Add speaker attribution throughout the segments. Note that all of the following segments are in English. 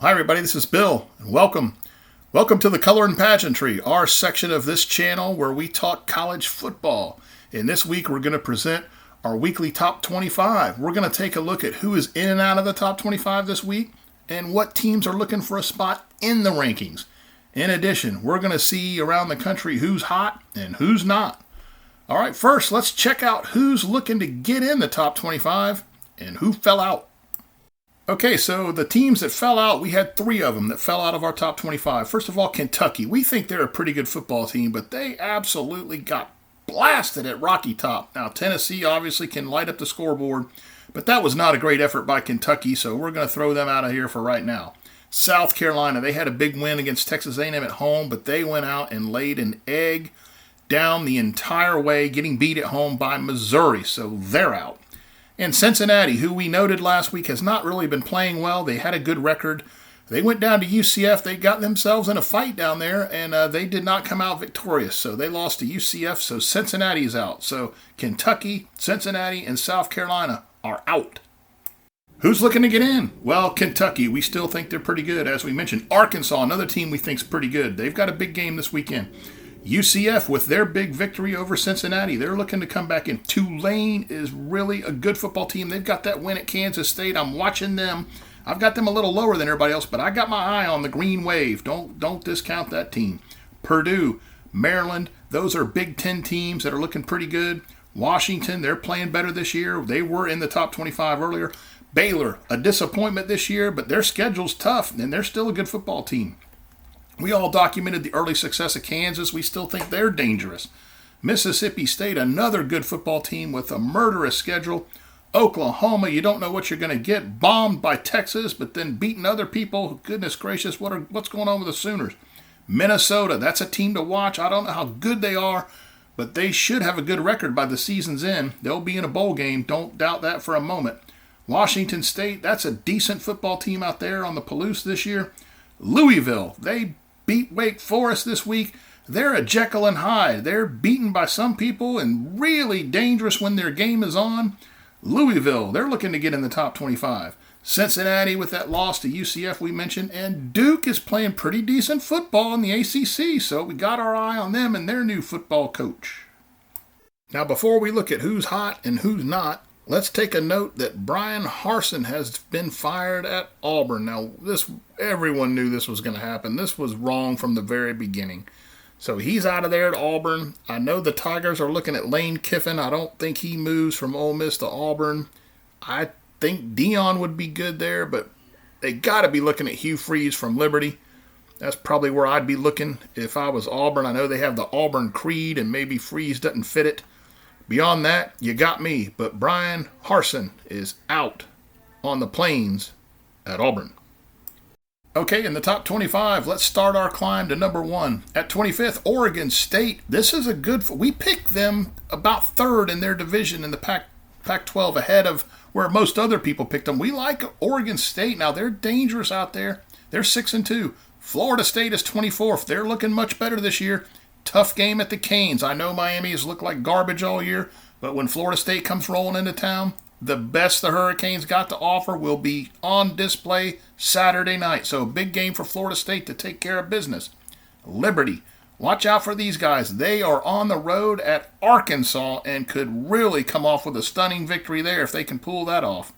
Speaker 1: Hi everybody, this is Bill, and welcome. Welcome to the Color and Pageantry, our section of this channel where we talk college football. And this week we're going to present our weekly top 25. We're going to take a look at who is in and out of the top 25 this week and what teams are looking for a spot in the rankings. In addition, we're going to see around the country who's hot and who's not. All right, first let's check out who's looking to get in the top 25 and who fell out. Okay, so the teams that fell out, we had three of them that fell out of our top 25. First of all, Kentucky. We think they're a pretty good football team, but they absolutely got blasted at Rocky Top. Now, Tennessee obviously can light up the scoreboard, but that was not a great effort by Kentucky, so we're going to throw them out of here for right now. South Carolina, they had a big win against Texas A&M at home, but they went out and laid an egg down the entire way, getting beat at home by Missouri, so they're out. And Cincinnati, who we noted last week, has not really been playing well. They had a good record. They went down to UCF. They got themselves in a fight down there, and they did not come out victorious. So they lost to UCF, so Cincinnati is out. So Kentucky, Cincinnati, and South Carolina are out. Who's looking to get in? Well, Kentucky. We still think they're pretty good. As we mentioned, Arkansas, another team we think is pretty good. They've got a big game this weekend. UCF, with their big victory over Cincinnati, they're looking to come back in. Tulane is really a good football team. They've got that win at Kansas State. I'm watching them. I've got them a little lower than everybody else, but I got my eye on the Green Wave. Don't discount that team. Purdue, Maryland, those are Big Ten teams that are looking pretty good. Washington, they're playing better this year. They were in the top 25 earlier. Baylor, a disappointment this year, but their schedule's tough, and they're still a good football team. We all documented the early success of Kansas. We still think they're dangerous. Mississippi State, another good football team with a murderous schedule. Oklahoma, you don't know what you're going to get. Bombed by Texas, but then beating other people. Goodness gracious, what's going on with the Sooners? Minnesota, that's a team to watch. I don't know how good they are, but they should have a good record by the season's end. They'll be in a bowl game. Don't doubt that for a moment. Washington State, that's a decent football team out there on the Palouse this year. Louisville, they beat Wake Forest this week. They're a Jekyll and Hyde. They're beaten by some people and really dangerous when their game is on. Louisville, they're looking to get in the top 25. Cincinnati with that loss to UCF we mentioned. And Duke is playing pretty decent football in the ACC, so we got our eye on them and their new football coach. Now, before we look at who's hot and who's not, let's take a note that Bryan Harsin has been fired at Auburn. Now, everyone knew this was going to happen. This was wrong from the very beginning. So he's out of there at Auburn. I know the Tigers are looking at Lane Kiffin. I don't think he moves from Ole Miss to Auburn. I think Dion would be good there, but they got to be looking at Hugh Freeze from Liberty. That's probably where I'd be looking if I was Auburn. I know they have the Auburn Creed, and maybe Freeze doesn't fit it. Beyond that, you got me, but Bryan Harsin is out on the plains at Auburn. Okay, in the top 25, let's start our climb to number 1. At 25th, Oregon State. This is a good... We picked them about third in their division in the Pac-12 ahead of where most other people picked them. We like Oregon State. Now, they're dangerous out there. They're 6-2. Florida State is 24th. They're looking much better this year. Tough game at the Canes. I know Miami has looked like garbage all year, but when Florida State comes rolling into town, the best the Hurricanes got to offer will be on display Saturday night. So a big game for Florida State to take care of business. Liberty, watch out for these guys. They are on the road at Arkansas and could really come off with a stunning victory there if they can pull that off.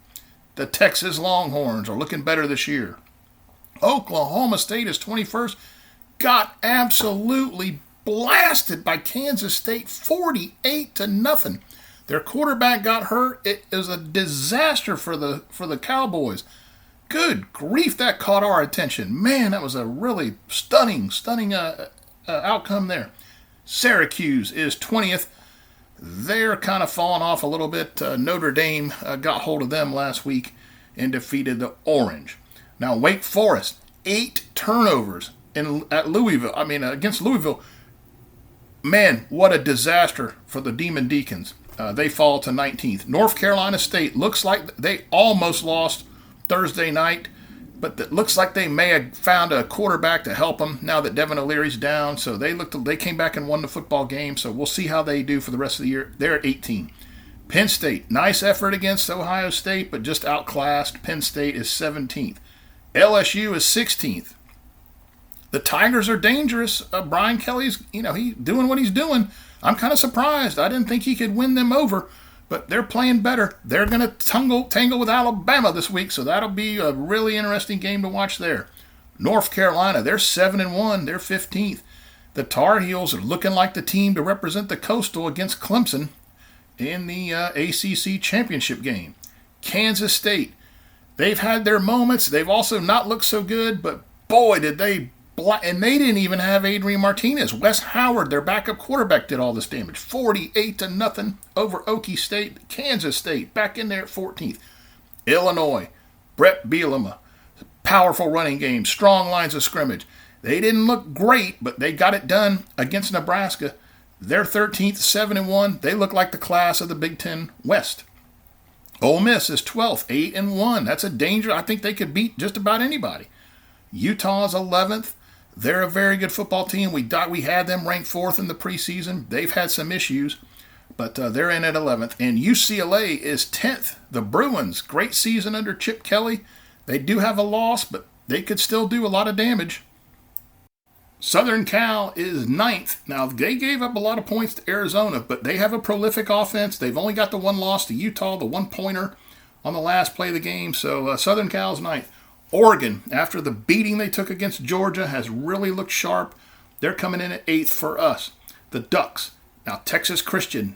Speaker 1: The Texas Longhorns are looking better this year. Oklahoma State is 21st. Got absolutely blasted by Kansas State 48-0. Their quarterback got hurt. It is a disaster for the Cowboys. Good grief, that caught our attention. Man, that was a really stunning outcome there. Syracuse is 20th. They're kind of falling off a little bit. Notre Dame got hold of them last week and defeated the Orange. Now, Wake Forest, 8 turnovers against Louisville. Man, what a disaster for the Demon Deacons. They fall to 19th. North Carolina State looks like they almost lost Thursday night, but it looks like they may have found a quarterback to help them now that Devin O'Leary's down. So they came back and won the football game. So we'll see how they do for the rest of the year. They're at 18. Penn State, nice effort against Ohio State, but just outclassed. Penn State is 17th. LSU is 16th. The Tigers are dangerous. Brian Kelly's, he's doing what he's doing. I'm kind of surprised. I didn't think he could win them over, but they're playing better. They're going to tangle with Alabama this week, so that'll be a really interesting game to watch there. North Carolina, they're 7-1. They're 15th. The Tar Heels are looking like the team to represent the Coastal against Clemson in the ACC championship game. Kansas State, they've had their moments. They've also not looked so good, but boy, did they. And they didn't even have Adrian Martinez. Wes Howard, their backup quarterback, did all this damage. 48-0 over Okie State. Kansas State, back in there at 14th. Illinois, Brett Bielema, powerful running game, strong lines of scrimmage. They didn't look great, but they got it done against Nebraska. They're 13th, 7-1. They look like the class of the Big Ten West. Ole Miss is 12th, 8-1. That's a danger. I think they could beat just about anybody. Utah's 11th. They're a very good football team. We had them ranked 4th in the preseason. They've had some issues, but they're in at 11th. And UCLA is 10th. The Bruins, great season under Chip Kelly. They do have a loss, but they could still do a lot of damage. Southern Cal is 9th. Now, they gave up a lot of points to Arizona, but they have a prolific offense. They've only got the one loss to Utah, the one-pointer on the last play of the game. So Southern Cal's 9th. Oregon, after the beating they took against Georgia, has really looked sharp. They're coming in at 8th for us. The Ducks. Now, Texas Christian.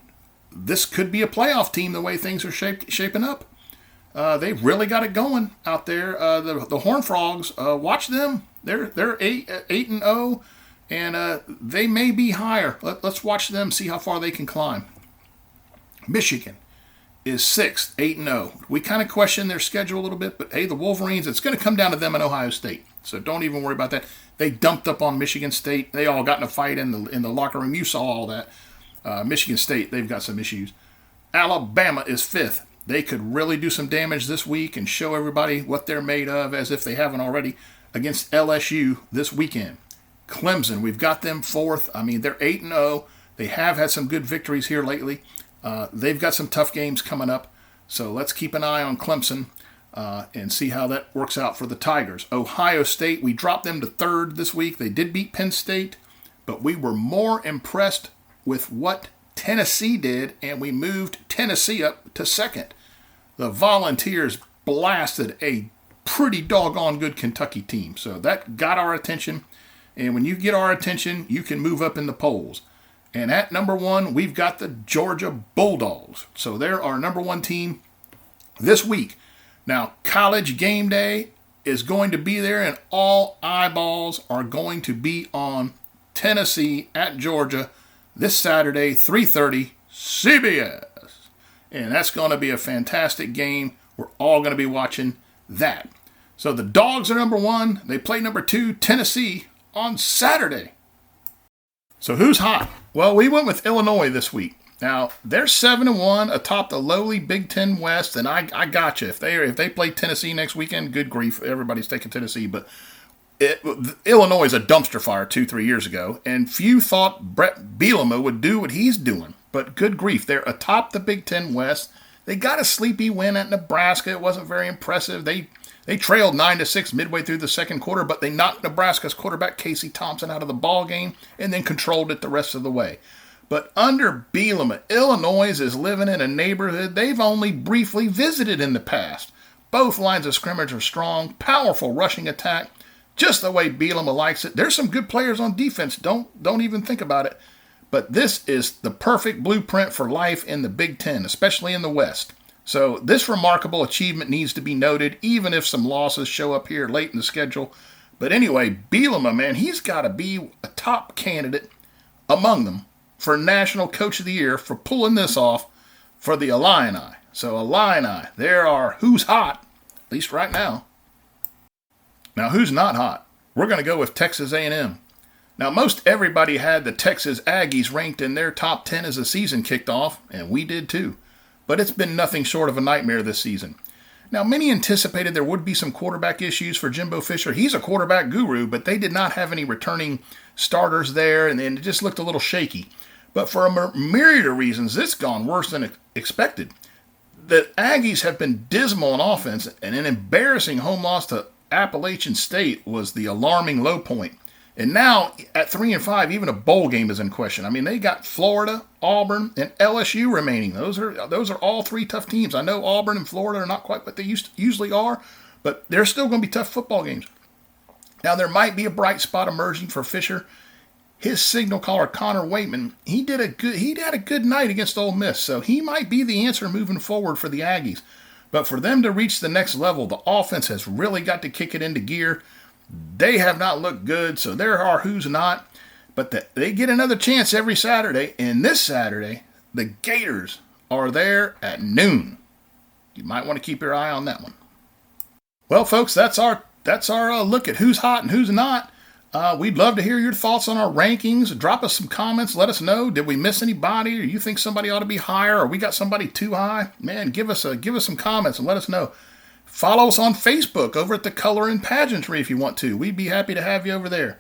Speaker 1: This could be a playoff team the way things are shaping up. They've really got it going out there. The Horned Frogs, watch them. They're 8-0, and they may be higher. Let's watch them, see how far they can climb. Michigan is 6th, 8-0. We kind of question their schedule a little bit, but hey, the Wolverines, it's going to come down to them and Ohio State. So don't even worry about that. They dumped up on Michigan State. They all got in a fight in the locker room. You saw all that. Michigan State, they've got some issues. Alabama is 5th. They could really do some damage this week and show everybody what they're made of, as if they haven't already, against LSU this weekend. Clemson, we've got them 4th. I mean, they're 8-0. They have had some good victories here lately. They've got some tough games coming up, so let's keep an eye on Clemson and see how that works out for the Tigers. Ohio State, we dropped them to 3rd this week. They did beat Penn State, but we were more impressed with what Tennessee did, and we moved Tennessee up to 2nd. The Volunteers blasted a pretty doggone good Kentucky team, so that got our attention, and when you get our attention, you can move up in the polls. And at number 1, we've got the Georgia Bulldogs. So they're our number 1 team this week. Now, College Game Day is going to be there, and all eyeballs are going to be on Tennessee at Georgia this Saturday, 3:30, CBS. And that's going to be a fantastic game. We're all going to be watching that. So the Dogs are number 1. They play number 2, Tennessee, on Saturday. So who's hot? Well, we went with Illinois this week. Now, they're 7-1 atop the lowly Big Ten West, and I got you. If they play Tennessee next weekend, good grief, everybody's taking Tennessee. But Illinois is a dumpster fire 2-3 years ago, and few thought Brett Bielema would do what he's doing. But good grief, they're atop the Big Ten West. They got a sleepy win at Nebraska. It wasn't very impressive. They trailed 9-6 midway through the second quarter, but they knocked Nebraska's quarterback Casey Thompson out of the ball game and then controlled it the rest of the way. But under Bielema, Illinois is living in a neighborhood they've only briefly visited in the past. Both lines of scrimmage are strong, powerful rushing attack, just the way Bielema likes it. There's some good players on defense. Don't even think about it. But this is the perfect blueprint for life in the Big Ten, especially in the West. So this remarkable achievement needs to be noted, even if some losses show up here late in the schedule. But anyway, Bielema, man, he's got to be a top candidate among them for National Coach of the Year for pulling this off for the Illini. So Illini, there are who's hot, at least right now. Now, who's not hot? We're going to go with Texas A&M. Now, most everybody had the Texas Aggies ranked in their top 10 as the season kicked off, and we did too. But it's been nothing short of a nightmare this season. Now, many anticipated there would be some quarterback issues for Jimbo Fisher. He's a quarterback guru, but they did not have any returning starters there, and it just looked a little shaky. But for a myriad of reasons, it's gone worse than expected. The Aggies have been dismal on offense, and an embarrassing home loss to Appalachian State was the alarming low point. And now at 3-5, even a bowl game is in question. I mean, they got Florida, Auburn, and LSU remaining. Those are all three tough teams. I know Auburn and Florida are not quite what they usually are, but they're still going to be tough football games. Now there might be a bright spot emerging for Fisher. His signal caller Connor Waitman, he had a good night against Ole Miss, so he might be the answer moving forward for the Aggies. But for them to reach the next level, the offense has really got to kick it into gear. They have not looked good, so there are who's not. But they get another chance every Saturday. And this Saturday, the Gators are there at noon. You might want to keep your eye on that one. Well, folks, that's our look at who's hot and who's not. We'd love to hear your thoughts on our rankings. Drop us some comments. Let us know. Did we miss anybody? Or you think somebody ought to be higher? Or we got somebody too high? Man, give us some comments and let us know. Follow us on Facebook over at the Color and Pageantry if you want to. We'd be happy to have you over there.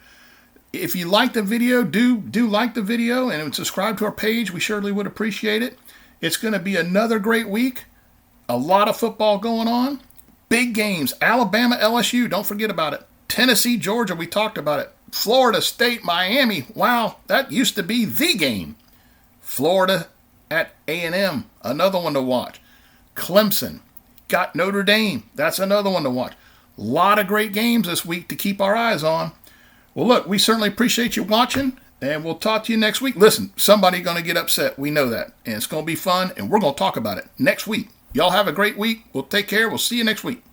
Speaker 1: If you like the video, do like the video and subscribe to our page. We surely would appreciate it. It's going to be another great week. A lot of football going on. Big games. Alabama, LSU. Don't forget about it. Tennessee, Georgia. We talked about it. Florida State, Miami. Wow, that used to be the game. Florida at A&M. Another one to watch. Clemson. Got Notre Dame. That's another one to watch. A lot of great games this week to keep our eyes on. Well, look, we certainly appreciate you watching, and we'll talk to you next week. Listen, somebody's going to get upset. We know that, and it's going to be fun, and we're going to talk about it next week. Y'all have a great week. We'll take care. We'll see you next week.